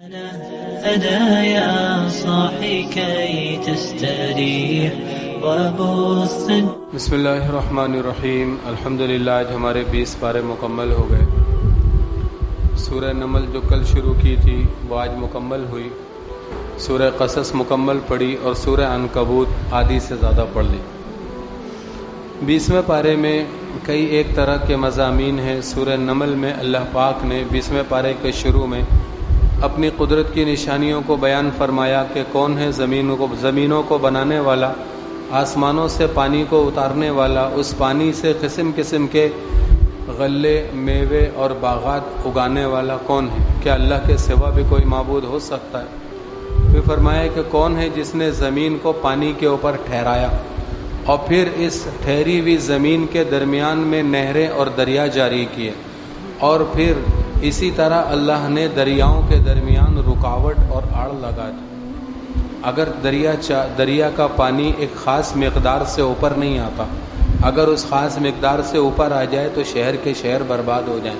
أنا يا صاحي كي تستريح وبث. بسم اللہ الرحمن الرحیم. الحمدللہ آج ہمارے 20 پارے مکمل ہو گئے. سورہ نمل جو کل شروع کی تھی وہ آج مکمل ہوئی. سورہ قصص مکمل پڑھی اور سورہ عنکبوت آدھی سے زیادہ پڑھ لی. 20ویں پارے میں کئی ایک طرح کے مضامین ہیں. سورہ نمل میں اللہ پاک نے 20ویں پارے کے شروع میں اپنی قدرت کی نشانیوں کو بیان فرمایا کہ کون ہے زمینوں کو بنانے والا، آسمانوں سے پانی کو اتارنے والا، اس پانی سے قسم قسم کے غلے، میوے اور باغات اگانے والا کون ہے؟ کیا اللہ کے سوا بھی کوئی معبود ہو سکتا ہے؟ پھر فرمایا کہ کون ہے جس نے زمین کو پانی کے اوپر ٹھہرایا اور پھر اس ٹھہری ہوئی زمین کے درمیان میں نہریں اور دریا جاری کیے، اور پھر اسی طرح اللہ نے دریاؤں کے درمیان رکاوٹ اور آڑ لگا دی. اگر دریا کا پانی ایک خاص مقدار سے اوپر نہیں آتا، اگر اس خاص مقدار سے اوپر آ جائے تو شہر کے شہر برباد ہو جائیں.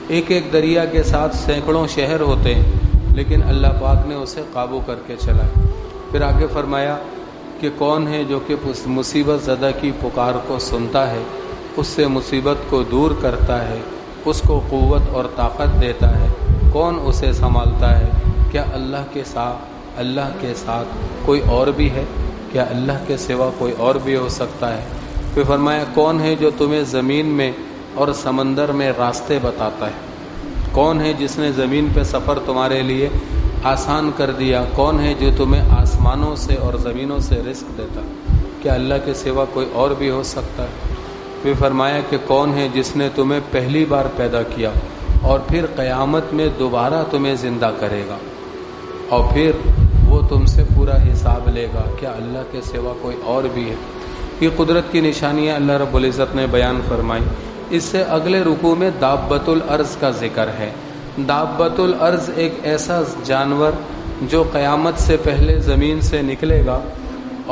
ایک ایک دریا کے ساتھ سینکڑوں شہر ہوتے ہیں، لیکن اللہ پاک نے اسے قابو کر کے چلایا. پھر آگے فرمایا کہ کون ہے جو کہ مصیبت زدہ کی پکار کو سنتا ہے، اس سے مصیبت کو دور کرتا ہے، اس کو قوت اور طاقت دیتا ہے. کون اسے سنبھالتا ہے؟ کیا اللہ کے ساتھ کوئی اور بھی ہے؟ کیا اللہ کے سوا کوئی اور بھی ہو سکتا ہے؟ پھر فرمایا کون ہے جو تمہیں زمین میں اور سمندر میں راستے بتاتا ہے؟ کون ہے جس نے زمین پہ سفر تمہارے لیے آسان کر دیا؟ کون ہے جو تمہیں آسمانوں سے اور زمینوں سے رزق دیتا؟ کیا اللہ کے سوا کوئی اور بھی ہو سکتا ہے؟ پھر فرمایا کہ کون ہے جس نے تمہیں پہلی بار پیدا کیا اور پھر قیامت میں دوبارہ تمہیں زندہ کرے گا اور پھر وہ تم سے پورا حساب لے گا؟ کیا اللہ کے سوا کوئی اور بھی ہے؟ یہ قدرت کی نشانیاں اللہ رب العزت نے بیان فرمائی. اس سے اگلے رکوع میں دابۃ الارض کا ذکر ہے. دابۃ الارض ایک ایسا جانور جو قیامت سے پہلے زمین سے نکلے گا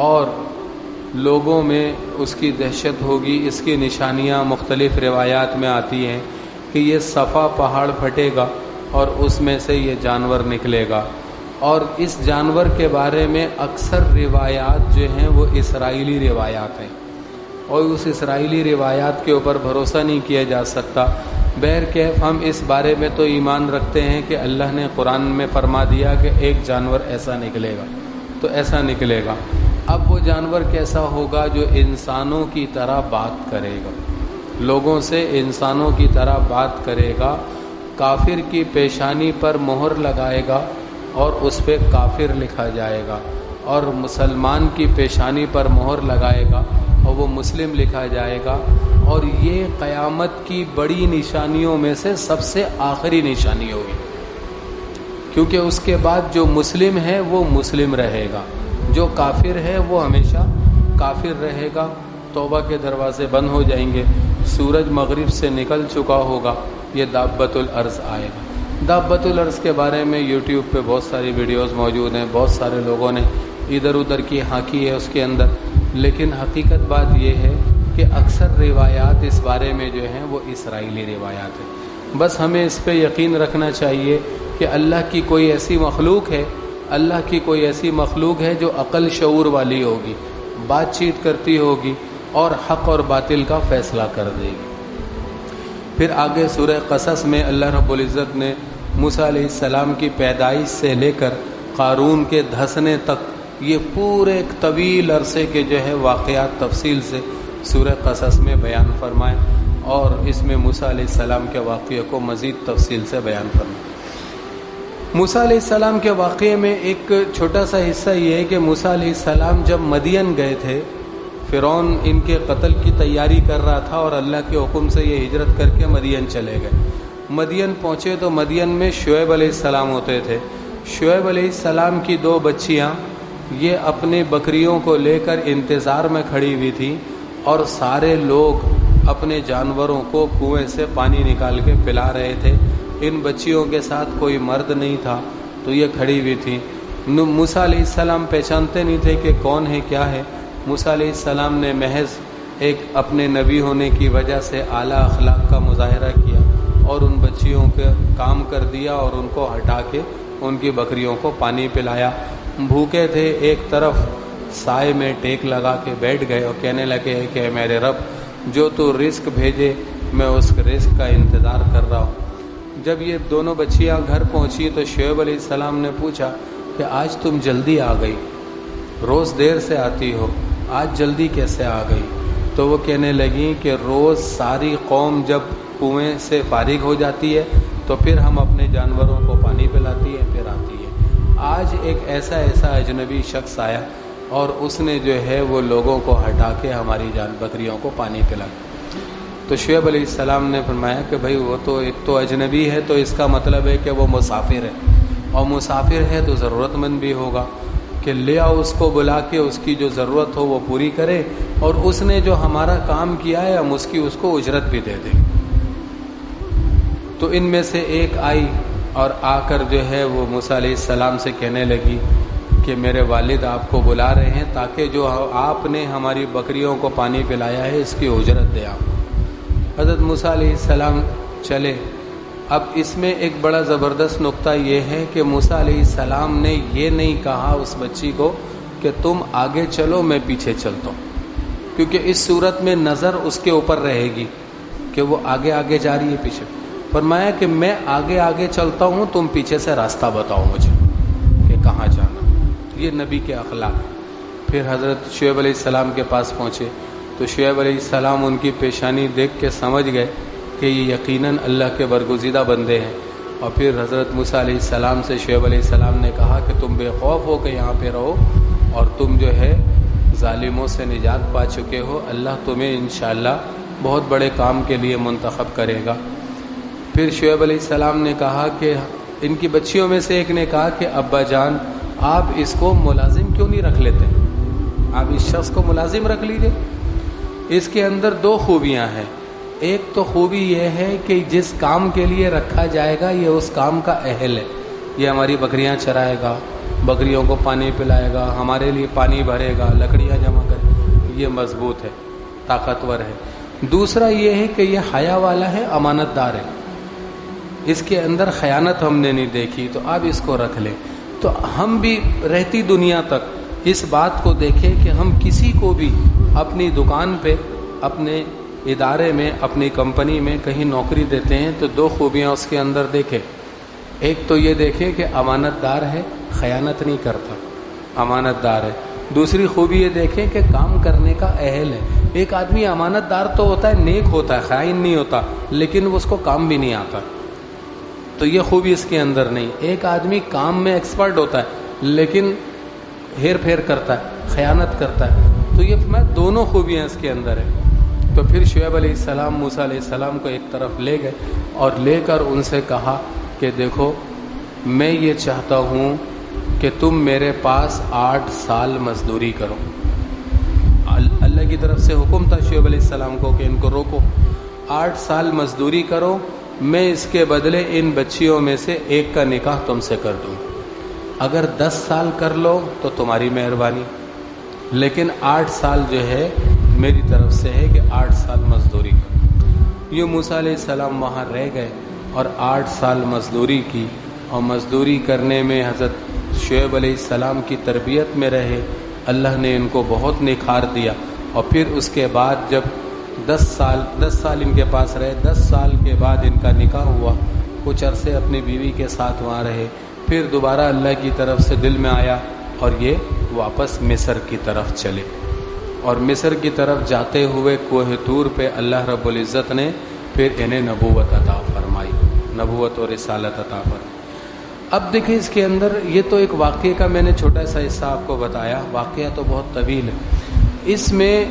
اور لوگوں میں اس کی دہشت ہوگی. اس کی نشانیاں مختلف روایات میں آتی ہیں کہ یہ صفا پہاڑ پھٹے گا اور اس میں سے یہ جانور نکلے گا. اور اس جانور کے بارے میں اکثر روایات جو ہیں وہ اسرائیلی روایات ہیں، اور اس اسرائیلی روایات کے اوپر بھروسہ نہیں کیا جا سکتا. بہرکیف ہم اس بارے میں تو ایمان رکھتے ہیں کہ اللہ نے قرآن میں فرما دیا کہ ایک جانور ایسا نکلے گا تو ایسا نکلے گا. اب وہ جانور کیسا ہوگا؟ جو انسانوں کی طرح بات کرے گا، لوگوں سے انسانوں کی طرح بات کرے گا، کافر کی پیشانی پر مہر لگائے گا اور اس پہ کافر لکھا جائے گا، اور مسلمان کی پیشانی پر مہر لگائے گا اور وہ مسلم لکھا جائے گا. اور یہ قیامت کی بڑی نشانیوں میں سے سب سے آخری نشانی ہوگی، کیونکہ اس کے بعد جو مسلم ہے وہ مسلم رہے گا، جو کافر ہے وہ ہمیشہ کافر رہے گا. توبہ کے دروازے بند ہو جائیں گے، سورج مغرب سے نکل چکا ہوگا، یہ دابۃ الارض آئے گا. دابۃ الارض کے بارے میں یوٹیوب پہ بہت ساری ویڈیوز موجود ہیں، بہت سارے لوگوں نے ادھر ادھر کی ہانکی ہے اس کے اندر، لیکن حقیقت بات یہ ہے کہ اکثر روایات اس بارے میں جو ہیں وہ اسرائیلی روایات ہیں. بس ہمیں اس پہ یقین رکھنا چاہیے کہ اللہ کی کوئی ایسی مخلوق ہے، اللہ کی کوئی ایسی مخلوق ہے جو عقل شعور والی ہوگی، بات چیت کرتی ہوگی اور حق اور باطل کا فیصلہ کر دے گی. پھر آگے سورہ قصص میں اللہ رب العزت نے موسیٰ علیہ السلام کی پیدائش سے لے کر قارون کے دھسنے تک یہ پورے ایک طویل عرصے کے جو ہے واقعات تفصیل سے سورہ قصص میں بیان فرمائے، اور اس میں موسیٰ علیہ السلام کے واقعے کو مزید تفصیل سے بیان فرمائے. موسیٰ علیہ السلام کے واقعے میں ایک چھوٹا سا حصہ یہ ہے کہ موسیٰ علیہ السلام جب مدین گئے تھے، فرعون ان کے قتل کی تیاری کر رہا تھا اور اللہ کے حکم سے یہ ہجرت کر کے مدین چلے گئے. مدین پہنچے تو مدین میں شعیب علیہ السلام ہوتے تھے. شعیب علیہ السلام کی 2 بچیاں یہ اپنے بکریوں کو لے کر انتظار میں کھڑی ہوئی تھی، اور سارے لوگ اپنے جانوروں کو کنویں سے پانی نکال کے پلا رہے تھے. ان بچیوں کے ساتھ کوئی مرد نہیں تھا تو یہ کھڑی ہوئی تھی. موسیٰ علیہ السلام پہچانتے نہیں تھے کہ کون ہے کیا ہے. موسیٰ علیہ السلام نے محض ایک اپنے نبی ہونے کی وجہ سے اعلیٰ اخلاق کا مظاہرہ کیا اور ان بچیوں کے کام کر دیا اور ان کو ہٹا کے ان کی بکریوں کو پانی پلایا. بھوکے تھے, ایک طرف سائے میں ٹیک لگا کے بیٹھ گئے اور کہنے لگے کہ میرے رب, جو تو رزق بھیجے میں اس رزق کا انتظار کر رہا ہوں. جب یہ دونوں بچیاں گھر پہنچی تو شعیب علیہ السلام نے پوچھا کہ آج تم جلدی آ گئی, روز دیر سے آتی ہو, آج جلدی کیسے آ گئی؟ تو وہ کہنے لگیں کہ روز ساری قوم جب کنویں سے فارغ ہو جاتی ہے تو پھر ہم اپنے جانوروں کو پانی پلاتی ہے, پھر آتی ہے. آج ایک ایسا اجنبی شخص آیا اور اس نے جو ہے وہ لوگوں کو ہٹا کے ہماری بکریوں کو پانی پلایا. تو شعیب علیہ السلام نے فرمایا کہ بھائی وہ تو ایک تو اجنبی ہے, تو اس کا مطلب ہے کہ وہ مسافر ہے, اور مسافر ہے تو ضرورت مند بھی ہوگا, کہ لے آؤ اس کو بلا کے اس کی جو ضرورت ہو وہ پوری کرے, اور اس نے جو ہمارا کام کیا ہے ہم اس کو اجرت بھی دے دیں. تو ان میں سے ایک آئی اور آ کر جو ہے وہ موسیٰ علیہ السلام سے کہنے لگی کہ میرے والد آپ کو بلا رہے ہیں تاکہ جو آپ نے ہماری بکریوں کو پانی پلایا ہے اس کی اجرت دے آپ. حضرت موسیٰ علیہ السلام چلے. اب اس میں ایک بڑا زبردست نقطہ یہ ہے کہ موسیٰ علیہ السلام نے یہ نہیں کہا اس بچی کو کہ تم آگے چلو میں پیچھے چلتا ہوں, کیونکہ اس صورت میں نظر اس کے اوپر رہے گی کہ وہ آگے آگے جا رہی ہے پیچھے. فرمایا کہ میں آگے آگے چلتا ہوں, تم پیچھے سے راستہ بتاؤ مجھے کہ کہاں جانا. یہ نبی کے اخلاق. پھر حضرت شعیب علیہ السلام کے پاس پہنچے تو شعیب علیہ السلام ان کی پیشانی دیکھ کے سمجھ گئے کہ یہ یقیناً اللہ کے برگزیدہ بندے ہیں. اور پھر حضرت موسیٰ علیہ السلام سے شعیب علیہ السلام نے کہا کہ تم بے خوف ہو کے یہاں پہ رہو, اور تم جو ہے ظالموں سے نجات پا چکے ہو, اللہ تمہیں انشاءاللہ بہت بڑے کام کے لیے منتخب کرے گا. پھر شعیب علیہ السلام نے کہا کہ ان کی بچیوں میں سے ایک نے کہا کہ ابا جان آپ اس کو ملازم کیوں نہیں رکھ لیتے, آپ اس شخص کو ملازم رکھ لیجئے, اس کے اندر دو خوبیاں ہیں. ایک تو خوبی یہ ہے کہ جس کام کے لیے رکھا جائے گا یہ اس کام کا اہل ہے, یہ ہماری بکریاں چرائے گا, بکریوں کو پانی پلائے گا, ہمارے لیے پانی بھرے گا, لکڑیاں جمع کرے گا, یہ مضبوط ہے, طاقتور ہے. دوسرا یہ ہے کہ یہ حیا والا ہے, امانت دار ہے, اس کے اندر خیانت ہم نے نہیں دیکھی, تو آپ اس کو رکھ لیں. تو ہم بھی رہتی دنیا تک اس بات کو دیکھیں کہ ہم کسی کو بھی اپنی دکان پہ, اپنے ادارے میں, اپنی کمپنی میں کہیں نوکری دیتے ہیں تو دو خوبیاں اس کے اندر دیکھیں. ایک تو یہ دیکھیں کہ امانت دار ہے, خیانت نہیں کرتا, امانت دار ہے. دوسری خوبی یہ دیکھیں کہ کام کرنے کا اہل ہے. ایک آدمی امانت دار تو ہوتا ہے, نیک ہوتا ہے, خائن نہیں ہوتا, لیکن اس کو کام بھی نہیں آتا, تو یہ خوبی اس کے اندر نہیں. ایک آدمی کام میں ایکسپرٹ ہوتا ہے لیکن ہیر پھیر کرتا ہے, خیانت کرتا ہے, تو یہ میں دونوں خوبیاں اس کے اندر ہیں. تو پھر شعیب علیہ السلام موسیٰ علیہ السلام کو ایک طرف لے گئے اور لے کر ان سے کہا کہ دیکھو میں یہ چاہتا ہوں کہ تم میرے پاس 8 سال مزدوری کرو. اللہ کی طرف سے حکم تھا شعیب علیہ السلام کو کہ ان کو روکو, 8 سال مزدوری کرو, میں اس کے بدلے ان بچیوں میں سے ایک کا نکاح تم سے کر دوں. اگر 10 سال کر لو تو تمہاری مہربانی, لیکن 8 سال جو ہے میری طرف سے ہے کہ 8 سال مزدوری کرو. یہ موسیٰ علیہ السلام وہاں رہ گئے اور 8 سال مزدوری کی, اور مزدوری کرنے میں حضرت شعیب علیہ السلام کی تربیت میں رہے. اللہ نے ان کو بہت نکھار دیا. اور پھر اس کے بعد جب 10 سال ان کے پاس رہے, 10 سال کے بعد ان کا نکاح ہوا. کچھ عرصے اپنی بیوی کے ساتھ وہاں رہے, پھر دوبارہ اللہ کی طرف سے دل میں آیا اور یہ واپس مصر کی طرف چلے. اور مصر کی طرف جاتے ہوئے کوہ طور پہ اللہ رب العزت نے پھر انہیں نبوت عطا فرمائی, نبوت اور رسالت عطا فرمائی. اب دیکھیں اس کے اندر یہ تو ایک واقعے کا میں نے چھوٹا سا حصہ آپ کو بتایا, واقعہ تو بہت طویل ہے. اس میں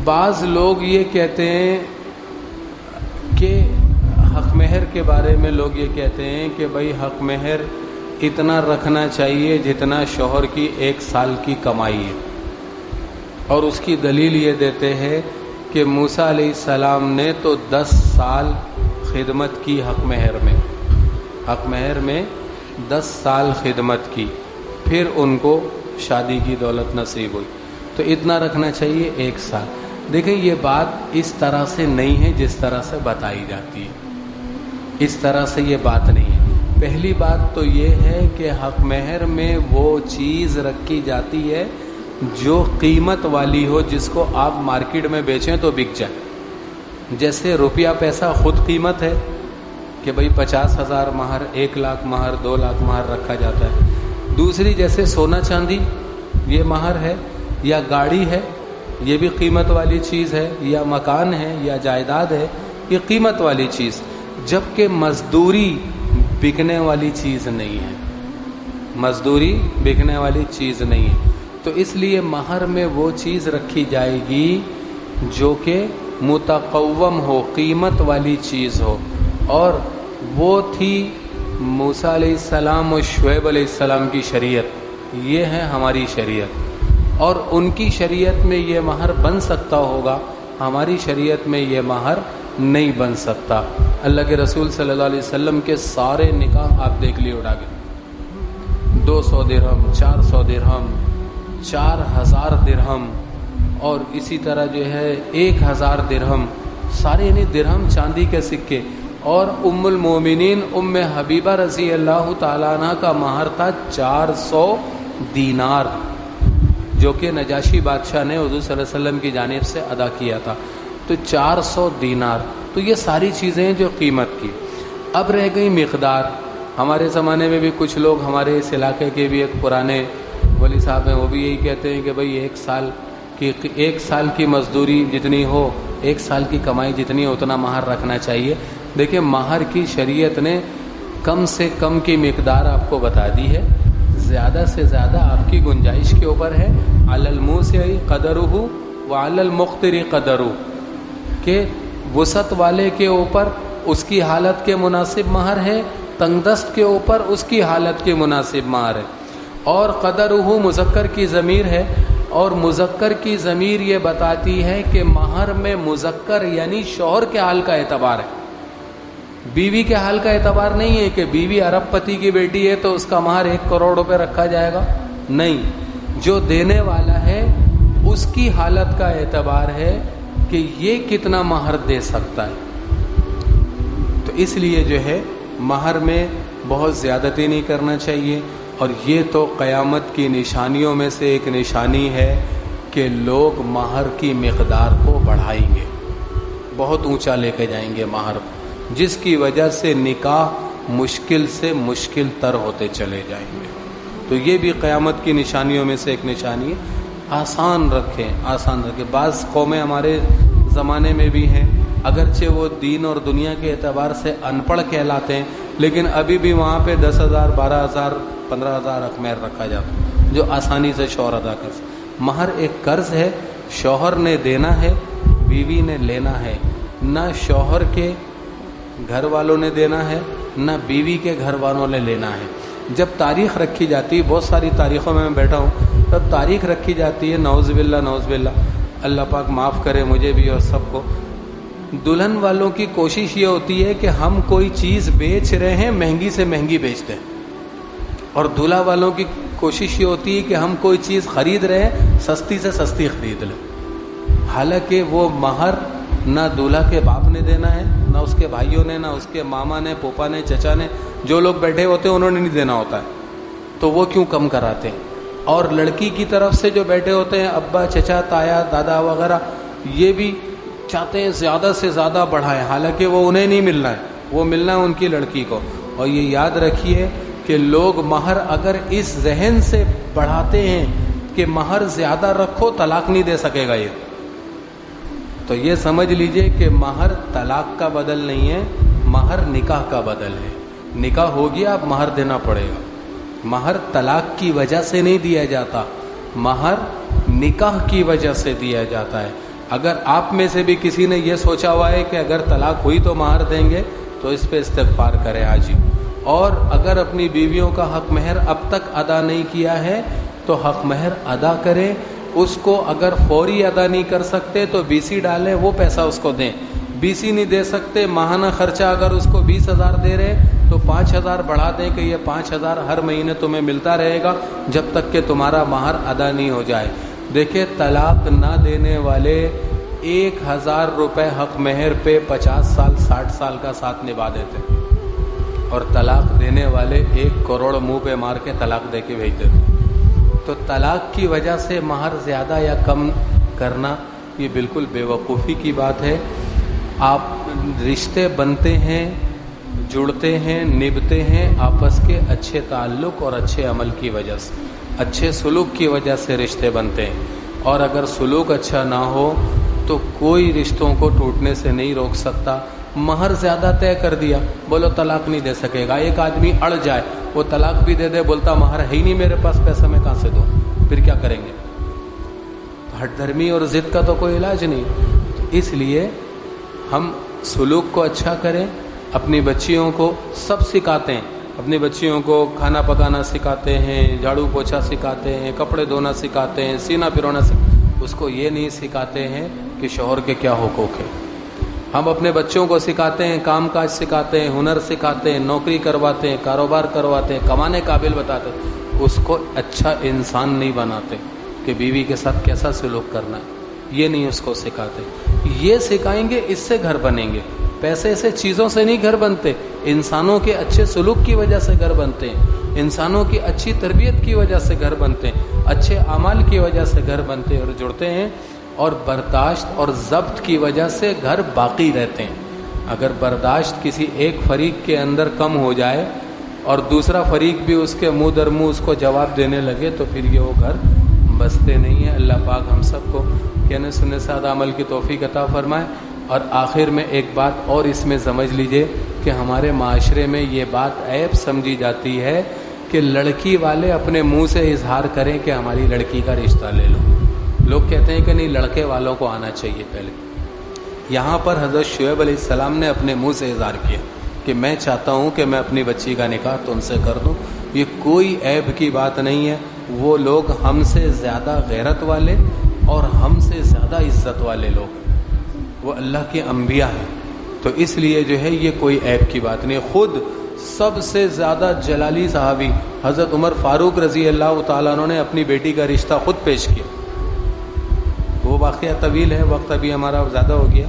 بعض لوگ یہ کہتے ہیں کہ حق مہر کے بارے میں لوگ یہ کہتے ہیں کہ بھائی حق مہر اتنا رکھنا چاہیے جتنا شوہر کی 1 سال کی کمائی ہے. اور اس کی دلیل یہ دیتے ہیں کہ موسیٰ علیہ السلام نے تو 10 سال خدمت کی حق مہر میں 10 سال خدمت کی, پھر ان کو شادی کی دولت نصیب ہوئی, تو اتنا رکھنا چاہیے 1 سال. دیکھیں یہ بات اس طرح سے نہیں ہے جس طرح سے بتائی جاتی ہے, اس طرح سے یہ بات نہیں ہے. پہلی بات تو یہ ہے کہ حق مہر میں وہ چیز رکھی جاتی ہے جو قیمت والی ہو، جس کو آپ مارکیٹ میں بیچیں تو بک جائے. جیسے روپیہ پیسہ خود قیمت ہے کہ بھئی 50,000 مہر، 1 لاکھ مہر، 2 لاکھ مہر رکھا جاتا ہے. دوسری جیسے سونا چاندی یہ مہر ہے، یا گاڑی ہے یہ بھی قیمت والی چیز ہے، یا مکان ہے یا جائیداد ہے یہ قیمت والی چیز، جبکہ مزدوری بکنے والی چیز نہیں ہے. مزدوری بکنے والی چیز نہیں ہے. تو اس لیے مہر میں وہ چیز رکھی جائے گی جو کہ متقوم ہو، قیمت والی چیز ہو. اور وہ تھی موسیٰ علیہ السلام اور شعیب علیہ السلام کی شریعت، یہ ہے ہماری شریعت. اور ان کی شریعت میں یہ مہر بن سکتا ہوگا، ہماری شریعت میں یہ مہر نہیں بن سکتا. اللہ کے رسول صلی اللہ علیہ وسلم کے سارے نکاح آپ دیکھ لیے اڑا گئے، 200 درہم، 400 درہم، 4000 درہم، اور اسی طرح جو ہے 1000 درہم، سارے یعنی درہم چاندی کے سکے. اور ام المومنین ام حبیبہ رضی اللہ تعالیٰ عنہ کا مہر تھا 400 دینار، جو کہ نجاشی بادشاہ نے حضور صلی اللہ علیہ وسلم کی جانب سے ادا کیا تھا. تو 400 دینار. تو یہ ساری چیزیں جو قیمت کی. اب رہ گئی مقدار. ہمارے زمانے میں بھی کچھ لوگ، ہمارے اس علاقے کے بھی ایک پرانے ولی صاحب ہیں، وہ بھی یہی کہتے ہیں کہ بھئی 1 سال کی مزدوری جتنی ہو، 1 سال کی کمائی جتنی ہو اتنا مہر رکھنا چاہیے. دیکھیں مہر کی شریعت نے کم سے کم کی مقدار آپ کو بتا دی ہے، زیادہ سے زیادہ آپ کی گنجائش کے اوپر ہے. علی الموسع قدرہ وعلی المقتر قدرہ، کہ وسعت والے کے اوپر اس کی حالت کے مناسب مہر ہے، تنگ دست کے اوپر اس کی حالت کے مناسب مہر ہے. اور قدرہ مذکر کی ضمیر ہے، اور مذکر کی ضمیر یہ بتاتی ہے کہ مہر میں مذکر یعنی شوہر کے حال کا اعتبار ہے، بیوی کے حال کا اعتبار نہیں ہے کہ بیوی ارب پتی کی بیٹی ہے تو اس کا مہر 1 کروڑ روپے رکھا جائے گا. نہیں، جو دینے والا ہے اس کی حالت کا اعتبار ہے کہ یہ کتنا مہر دے سکتا ہے. تو اس لیے جو ہے مہر میں بہت زیادتی نہیں کرنا چاہیے. اور یہ تو قیامت کی نشانیوں میں سے ایک نشانی ہے کہ لوگ مہر کی مقدار کو بڑھائیں گے، بہت اونچا لے کے جائیں گے مہر کو، جس کی وجہ سے نکاح مشکل سے مشکل تر ہوتے چلے جائیں گے. تو یہ بھی قیامت کی نشانیوں میں سے ایک نشانی ہے. آسان رکھیں، آسان رکھیں. بعض قومیں ہمارے زمانے میں بھی ہیں، اگرچہ وہ دین اور دنیا کے اعتبار سے ان پڑھ کہلاتے ہیں، لیکن ابھی بھی وہاں پہ 10,000 12,000 15,000 حق مہر رکھا جاتا ہے جو آسانی سے شوہر ادا کر سکے. مہر ایک قرض ہے، شوہر نے دینا ہے، بیوی نے لینا ہے. نہ شوہر کے گھر والوں نے دینا ہے نہ بیوی کے گھر والوں نے لینا ہے. جب تاریخ رکھی جاتی ہے، بہت ساری تاریخوں میں بیٹھا ہوں، تب تاریخ رکھی جاتی ہے، نعوذ باللہ نعوذ باللہ، اللہ پاک معاف کرے مجھے بھی اور سب کو. دلہن والوں کی کوشش یہ ہوتی ہے کہ ہم کوئی چیز بیچ رہے ہیں مہنگی سے مہنگی بیچتے ہیں، اور دولہا والوں کی کوشش یہ ہوتی ہے کہ ہم کوئی چیز خرید رہے ہیں سستی سے سستی خرید لیں. حالانکہ وہ مہر نہ دولہا کے باپ نے دینا ہے، نہ اس کے بھائیوں نے، نہ اس کے ماما نے، پوپا نے، چچا نے، جو لوگ بیٹھے ہوتے ہیں انہوں نے نہیں دینا ہوتا ہے. تو وہ کیوں کم کراتے ہیں؟ اور لڑکی کی طرف سے جو بیٹھے ہوتے ہیں ابا، چچا، تایا، دادا وغیرہ، یہ بھی چاہتے ہیں زیادہ سے زیادہ بڑھائیں، حالانکہ وہ انہیں نہیں ملنا ہے، وہ ملنا ہے ان کی لڑکی کو. اور یہ یاد رکھیے کہ لوگ مہر اگر اس ذہن سے بڑھاتے ہیں کہ مہر زیادہ رکھو طلاق نہیں دے سکے گا، یہ تو یہ سمجھ لیجئے کہ مہر طلاق کا بدل نہیں ہے، مہر نکاح کا بدل ہے. نکاح ہو گیا، اب مہر دینا پڑے گا. مہر طلاق کی وجہ سے نہیں دیا جاتا، مہر نکاح کی وجہ سے دیا جاتا ہے. اگر آپ میں سے بھی کسی نے یہ سوچا ہوا ہے کہ اگر طلاق ہوئی تو مہر دیں گے، تو اس پہ استغفار کرے آج ہی. اور اگر اپنی بیویوں کا حق مہر اب تک ادا نہیں کیا ہے تو حق مہر ادا کریں. اس کو اگر فوری ادا نہیں کر سکتے تو BC ڈالیں، وہ پیسہ اس کو دیں. BC نہیں دے سکتے، ماہانہ خرچہ اگر اس کو 20,000 دے رہے تو 5,000 بڑھا دیں کہ یہ 5,000 ہر مہینے تمہیں ملتا رہے گا جب تک کہ تمہارا مہر ادا نہیں ہو جائے. دیکھیں طلاق نہ دینے والے 1,000 روپے حق مہر پہ 50 سال 60 سال کا ساتھ نبھا دیتے. اور طلاق دینے والے 1 کروڑ منہ پہ مار کے طلاق دے کے بھیج دیتے. تو طلاق کی وجہ سے مہر زیادہ یا کم کرنا یہ بالکل بے وقوفی کی بات ہے. آپ رشتے بنتے ہیں، جڑتے ہیں، نبھتے ہیں آپس کے اچھے تعلق اور اچھے عمل کی وجہ سے، اچھے سلوک کی وجہ سے رشتے بنتے ہیں. اور اگر سلوک اچھا نہ ہو تو کوئی رشتوں کو ٹوٹنے سے نہیں روک سکتا. مہر زیادہ طے کر دیا، بولو طلاق نہیں دے سکے گا. ایک آدمی اڑ جائے، وہ طلاق بھی دے دے، بولتا مہر ہے ہی نہیں میرے پاس، پیسہ میں کہاں سے دوں، پھر کیا کریں گے؟ ہٹ دھرمی اور ضد کا تو کوئی علاج نہیں. اس لیے ہم سلوک کو اچھا کریں. اپنی بچیوں کو سب سکھاتے ہیں، اپنی بچیوں کو کھانا پکانا سکھاتے ہیں، جھاڑو پوچھا سکھاتے ہیں، کپڑے دھونا سکھاتے ہیں، سینہ پھرونا اس کو یہ نہیں سکھاتے ہیں کہ شوہر کے کیا حقوق ہے. ہم اپنے بچوں کو سکھاتے ہیں، کام کاج سکھاتے ہیں، ہنر سکھاتے ہیں، نوکری کرواتے ہیں، کاروبار کرواتے ہیں، کمانے قابل بتاتے ہیں. اس کو اچھا انسان نہیں بناتے کہ بیوی کے ساتھ کیسا سلوک کرنا ہے، یہ نہیں اس کو سکھاتے. یہ سکھائیں گے، اس سے گھر بنیں گے. پیسے سے چیزوں سے نہیں گھر بنتے، انسانوں کے اچھے سلوک کی وجہ سے گھر بنتے ہیں، انسانوں کی اچھی تربیت کی وجہ سے گھر بنتے ہیں، اچھے اعمال کی وجہ سے گھر بنتے اور جڑتے ہیں. اور برداشت اور ضبط کی وجہ سے گھر باقی رہتے ہیں. اگر برداشت کسی ایک فریق کے اندر کم ہو جائے اور دوسرا فریق بھی اس کے منہ در منہ اس کو جواب دینے لگے تو پھر یہ وہ گھر بستے نہیں ہیں. اللہ پاک ہم سب کو کہنے سننے سے زیادہ عمل کی توفیق عطا فرمائے. اور آخر میں ایک بات اور اس میں سمجھ لیجئے کہ ہمارے معاشرے میں یہ بات عیب سمجھی جاتی ہے کہ لڑکی والے اپنے منہ سے اظہار کریں کہ ہماری لڑکی کا رشتہ لے لو. لوگ کہتے ہیں کہ نہیں، لڑکے والوں کو آنا چاہیے پہلے. یہاں پر حضرت شعیب علیہ السلام نے اپنے منہ سے اظہار کیا کہ میں چاہتا ہوں کہ میں اپنی بچی کا نکاح تم سے کر دوں. یہ کوئی عیب کی بات نہیں ہے. وہ لوگ ہم سے زیادہ غیرت والے اور ہم سے زیادہ عزت والے لوگ، وہ اللہ کے انبیاء ہیں. تو اس لیے جو ہے یہ کوئی عیب کی بات نہیں. خود سب سے زیادہ جلالی صحابی حضرت عمر فاروق رضی اللہ تعالیٰ عنہ نے اپنی بیٹی کا رشتہ خود پیش کیا. وہ واقعہ طویل ہے، وقت ابھی ہمارا زیادہ ہو گیا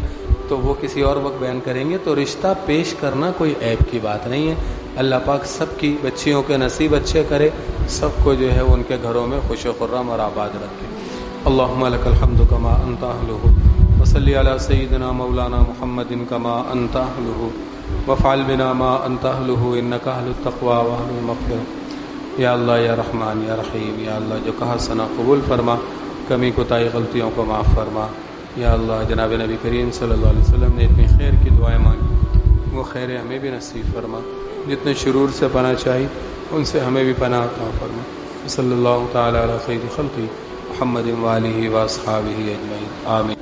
تو وہ کسی اور وقت بیان کریں گے. تو رشتہ پیش کرنا کوئی عیب کی بات نہیں ہے. اللہ پاک سب کی بچیوں کے نصیب اچھے کرے، سب کو جو ہے ان کے گھروں میں خوش و خرم اور آباد رکھے. اللہم لک الحمد کما انت اہلہ وصلی علی سیدنا مولانا محمد کما انت اہلہ وفعل بنا ما انت اہلہ انک اہل التقوی واہل المغفرۃ. یا اللہ یا رحمان یا رحیم، یا اللہ جو کہا سنا قبول فرما، کمی کوتاہی غلطیوں کو معاف فرما. یا اللہ جناب نبی کریم صلی اللہ علیہ وسلم نے اتنی خیر کی دعائیں مانگی، وہ خیر ہمیں بھی نصیب فرما. جتنے شرور سے پناہ چاہی ان سے ہمیں بھی پناہ عطا فرما. صلی اللہ تعالی علی خیر خلقی محمد و آلہ و اصحابہ اجمعین. آمین.